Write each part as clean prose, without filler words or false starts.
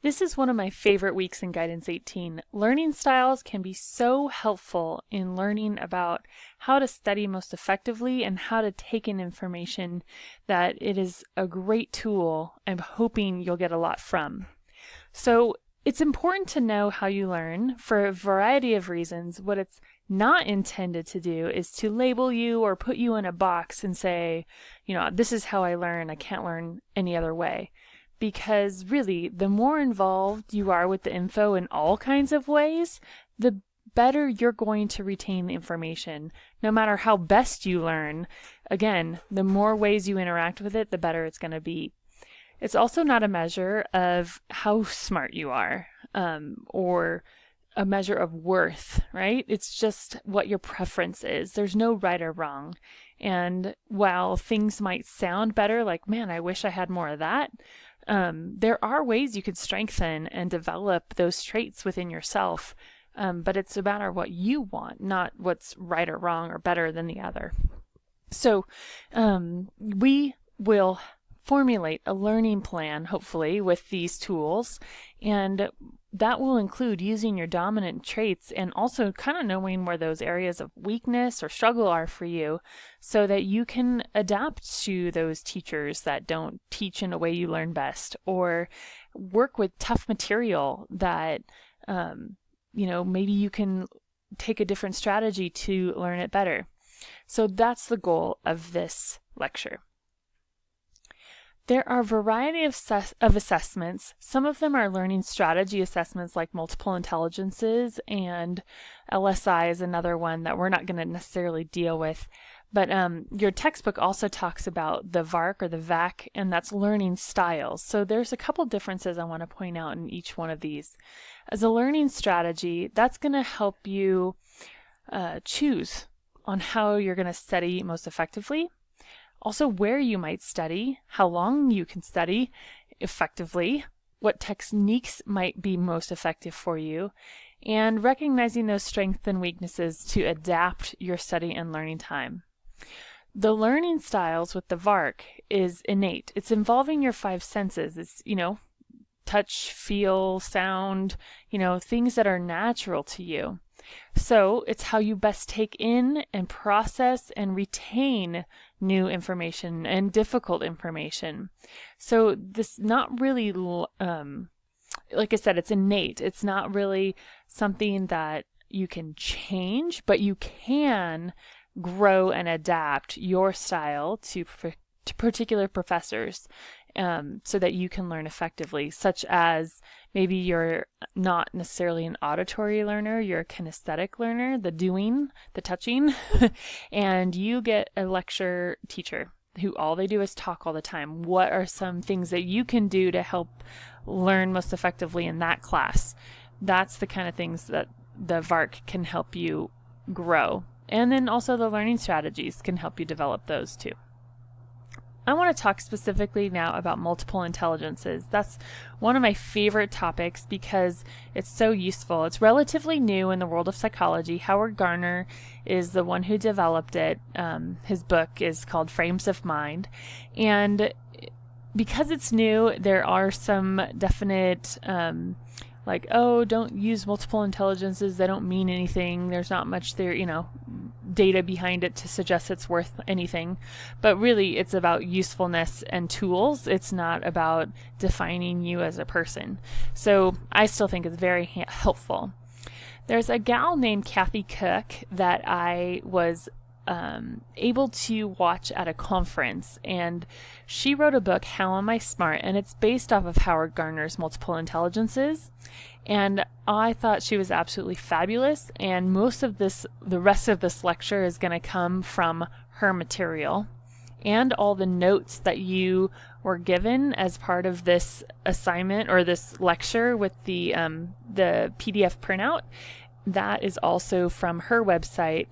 This is one of my favorite weeks in Guidance 18. Learning styles can be so helpful in learning about how to study most effectively and how to take in information that it is a great tool I'm hoping you'll get a lot from. So it's important to know how you learn for a variety of reasons. What it's not intended to do is to label you or put you in a box and say, this is how I learn. I can't learn any other way. Because really, the more involved you are with the info in all kinds of ways, the better you're going to retain the information. No matter how best you learn, again, the more ways you interact with it, the better it's going to be. It's also not a measure of how smart you are, or a measure of worth, right? It's just what your preference is. There's no right or wrong. And while things might sound better, like, man, I wish I had more of that, there are ways you could strengthen and develop those traits within yourself, but it's a matter of what you want, not what's right or wrong or better than the other. So we will formulate a learning plan, hopefully, with these tools, and that will include using your dominant traits and also kind of knowing where those areas of weakness or struggle are for you so that you can adapt to those teachers that don't teach in a way you learn best, or work with tough material that, maybe you can take a different strategy to learn it better. So that's the goal of this lecture. There are a variety of assessments. Some of them are learning strategy assessments like multiple intelligences, and LSI is another one that we're not going to necessarily deal with. But your textbook also talks about the VARK or the VAC, and that's learning styles. So there's a couple differences I want to point out in each one of these. As a learning strategy, that's going to help you choose on how you're going to study most effectively. Also, where you might study, how long you can study effectively, what techniques might be most effective for you, and recognizing those strengths and weaknesses to adapt your study and learning time. The learning styles with the VARK is innate. It's involving your five senses. It's, touch, feel, sound, things that are natural to you. So it's how you best take in and process and retain new information and difficult information. So this not really, like I said, it's innate. It's not really something that you can change, but you can grow and adapt your style to particular professors, so that you can learn effectively, such as maybe you're not necessarily an auditory learner, you're a kinesthetic learner, the doing, the touching, and you get a lecture teacher who all they do is talk all the time. What are some things that you can do to help learn most effectively in that class? That's the kind of things that the VARK can help you grow. And then also the learning strategies can help you develop those too. I want to talk specifically now about multiple intelligences. That's one of my favorite topics because it's so useful. It's relatively new in the world of psychology. Howard Gardner is the one who developed it. His book is called Frames of Mind. And because it's new, there are some definite don't use multiple intelligences. They don't mean anything. There's not much there, data behind it to suggest it's worth anything. But really, it's about usefulness and tools. It's not about defining you as a person. So I still think it's very helpful. There's a gal named Kathy Cook that I was able to watch at a conference, and she wrote a book, How Am I Smart? And it's based off of Howard Gardner's Multiple Intelligences. And I thought she was absolutely fabulous, and the rest of this lecture is going to come from her material and all the notes that you were given as part of this assignment or this lecture with the PDF printout. That is also from her website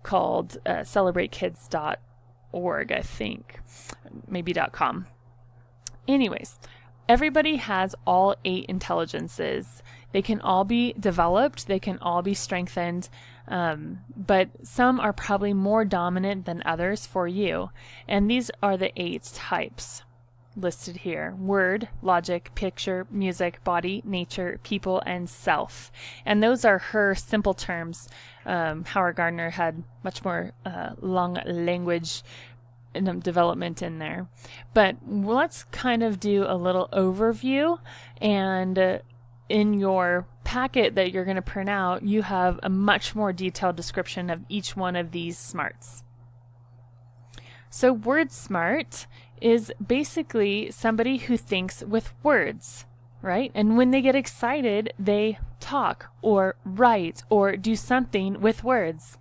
called celebratekids.org, I think, maybe .com. Anyways, everybody has all 8 intelligences. They can all be developed, they can all be strengthened, but some are probably more dominant than others for you. And these are the 8 types. listed here: word, logic, picture, music, body, nature, people, and self. And those are her simple terms. Howard Gardner had much more long language development in there. But let's kind of do a little overview. And in your packet that you're going to print out, you have a much more detailed description of each one of these smarts. So word smart is basically somebody who thinks with words, right? And when they get excited, they talk or write or do something with words.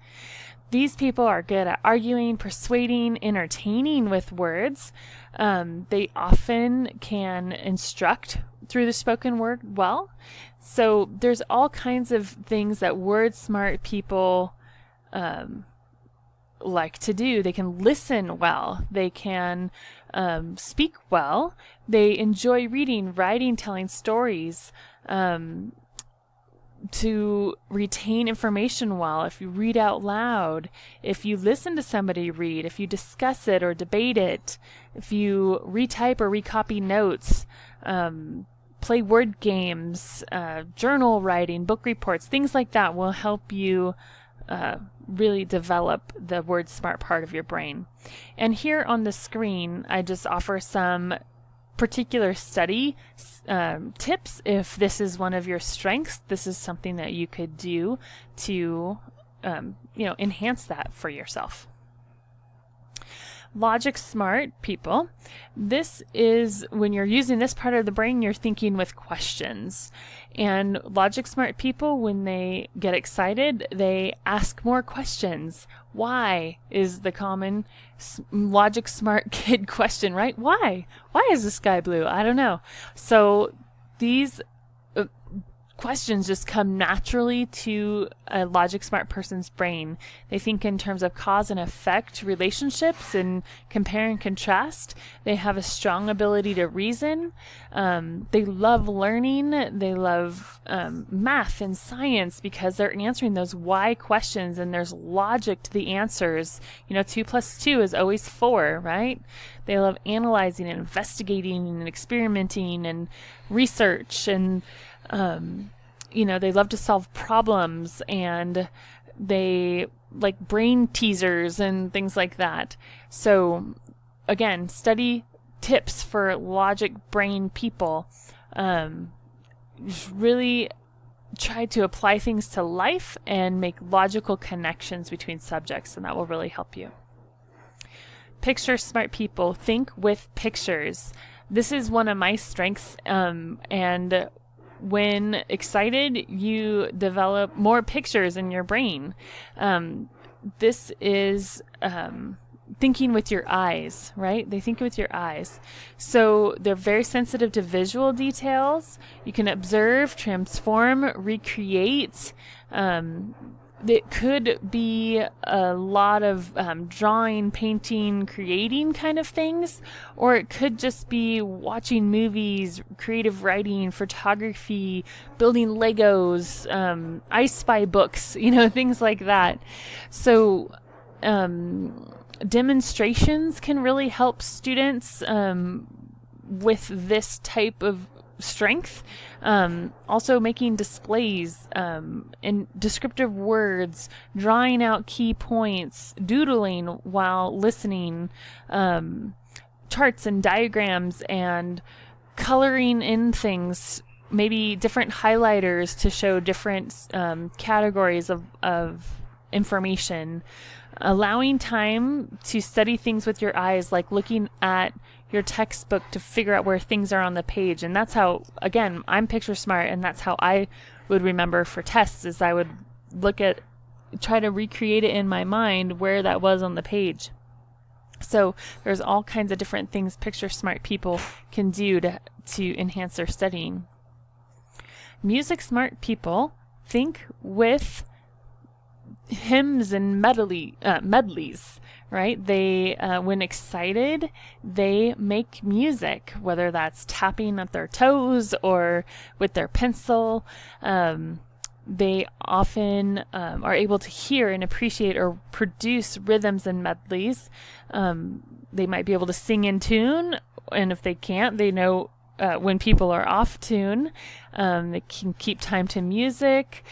These people are good at arguing, persuading, entertaining with words. They often can instruct through the spoken word well. So there's all kinds of things that word smart people like to do. They can listen well. They can speak well. They enjoy reading, writing, telling stories, to retain information well. If you read out loud, if you listen to somebody read, if you discuss it or debate it, if you retype or recopy notes, play word games, journal writing, book reports, things like that will help you really develop the word smart part of your brain. And here on the screen, I just offer some particular study tips. If this is one of your strengths, this is something that you could do to enhance that for yourself. Logic smart people. This is when you're using this part of the brain, you're thinking with questions. And logic smart people, when they get excited, they ask more questions. Why is the common logic smart kid question, right? Why? Why is the sky blue? I don't know. So these questions just come naturally to a logic smart person's brain. They think in terms of cause and effect relationships and compare and contrast. They have a strong ability to reason. They love learning. They love math and science because they're answering those why questions and there's logic to the answers. 2 + 2 is always 4, right? They love analyzing and investigating and experimenting and research, and they love to solve problems, and they like brain teasers and things like that. So again, study tips for logic brain people. Just really try to apply things to life and make logical connections between subjects, and that will really help you. Picture smart people think with pictures. This is one of my strengths, and when excited, you develop more pictures in your brain. This is thinking with your eyes, right? They think with your eyes. So they're very sensitive to visual details. You can observe, transform, recreate. It could be a lot of drawing, painting, creating kind of things, or it could just be watching movies, creative writing, photography, building Legos, I Spy books, things like that. So demonstrations can really help students with this type of strength. Also making displays in descriptive words, drawing out key points, doodling while listening, charts and diagrams, and coloring in things, maybe different highlighters to show different categories of information. Allowing time to study things with your eyes, like looking at your textbook to figure out where things are on the page. And that's how, again, I'm picture smart, and that's how I would remember for tests, is I would try to recreate it in my mind where that was on the page. So there's all kinds of different things picture smart people can do to enhance their studying. Music smart people think with hymns and medleys, right? They, when excited, they make music, whether that's tapping at their toes or with their pencil. They often are able to hear and appreciate or produce rhythms and medleys. They might be able to sing in tune and if they can't, they know when people are off tune. They can keep time to music.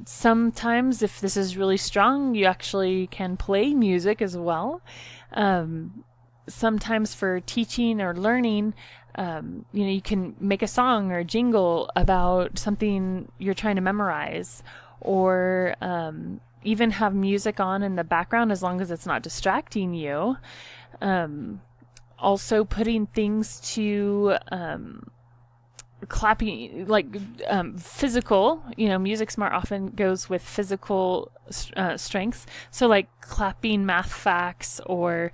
Sometimes, if this is really strong, you actually can play music as well. Sometimes for teaching or learning, you can make a song or a jingle about something you're trying to memorize, or even have music on in the background as long as it's not distracting you. Also putting things to clapping, like physical, Music Smart often goes with physical strengths. So like clapping math facts, or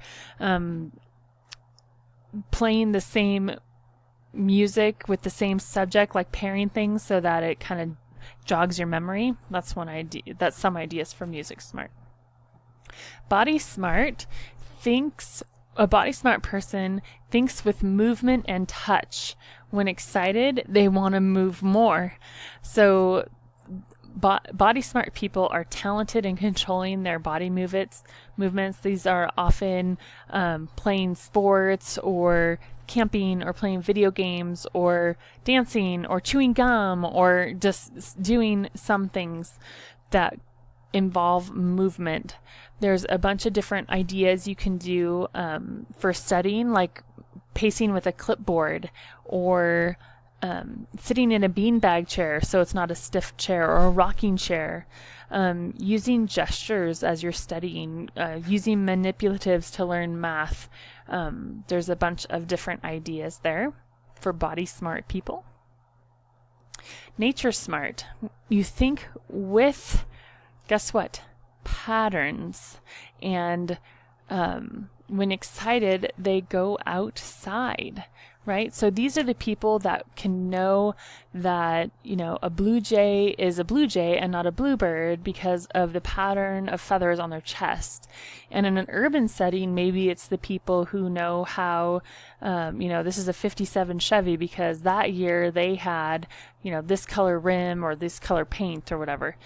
playing the same music with the same subject, like pairing things so that it kind of jogs your memory. That's one idea. That's some ideas for Music Smart. Body Smart a Body Smart person thinks with movement and touch. When excited, they want to move more. So Body Smart people are talented in controlling their body movements. These are often playing sports, or camping, or playing video games, or dancing, or chewing gum, or just doing some things that involve movement. There's a bunch of different ideas you can do for studying, like pacing with a clipboard, or sitting in a beanbag chair so it's not a stiff chair, or a rocking chair, using gestures as you're studying, using manipulatives to learn math. There's a bunch of different ideas there for Body Smart people. Nature Smart. You think with, guess what? Patterns. And when excited, they go outside, right? So these are the people that can know that, a blue jay is a blue jay and not a bluebird because of the pattern of feathers on their chest. And in an urban setting, maybe it's the people who know how, this is a 57 Chevy because that year they had, this color rim or this color paint or whatever.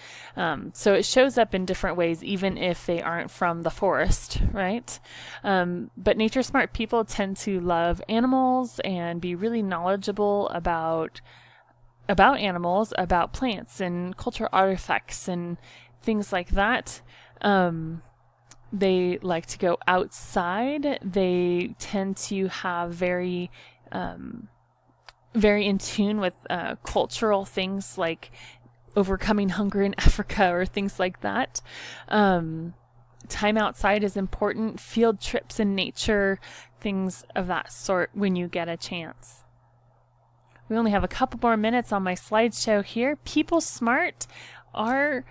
So it shows up in different ways, even if they aren't from the forest, right? But Nature Smart people tend to love animals and be really knowledgeable about animals, about plants and cultural artifacts and things like that. They like to go outside. They tend to have very in tune with cultural things like overcoming hunger in Africa or things like that. Time outside is important. Field trips in nature, things of that sort when you get a chance. We only have a couple more minutes on my slideshow here. People Smart are,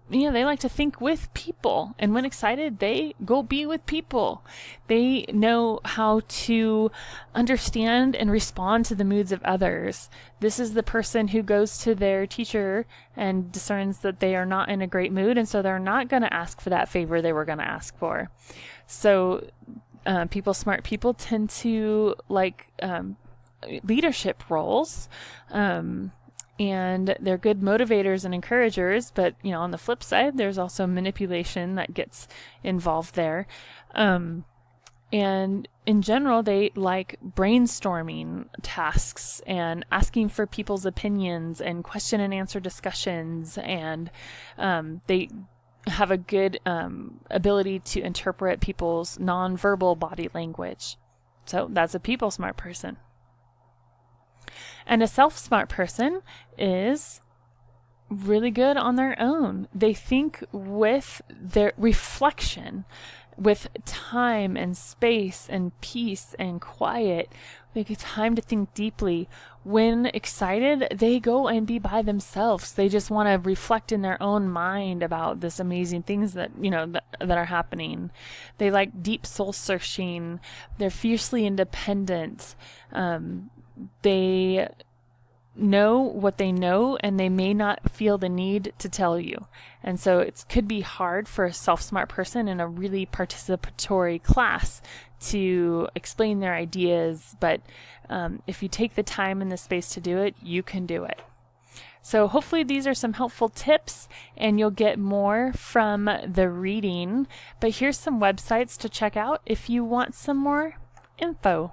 they like to think with people. And when excited, they go be with people. They know how to understand and respond to the moods of others. This is the person who goes to their teacher and discerns that they are not in a great mood, and so they're not going to ask for that favor they were going to ask for. So People Smart people tend to like leadership roles, and they're good motivators and encouragers, but on the flip side, there's also manipulation that gets involved there. And in general, they like brainstorming tasks and asking for people's opinions and question and answer discussions, and they have a good ability to interpret people's nonverbal body language. So that's a People Smart person. And a Self-Smart person is really good on their own. They think with their reflection, with time and space and peace and quiet. They get time to think deeply. When excited, they go and be by themselves. They just want to reflect in their own mind about this amazing things that, that are happening. They like deep soul searching. They're fiercely independent. They know what they know, and they may not feel the need to tell you. And so it could be hard for a Self-Smart person in a really participatory class to explain their ideas, but if you take the time and the space to do it, you can do it. So hopefully these are some helpful tips, and you'll get more from the reading. But here's some websites to check out if you want some more info.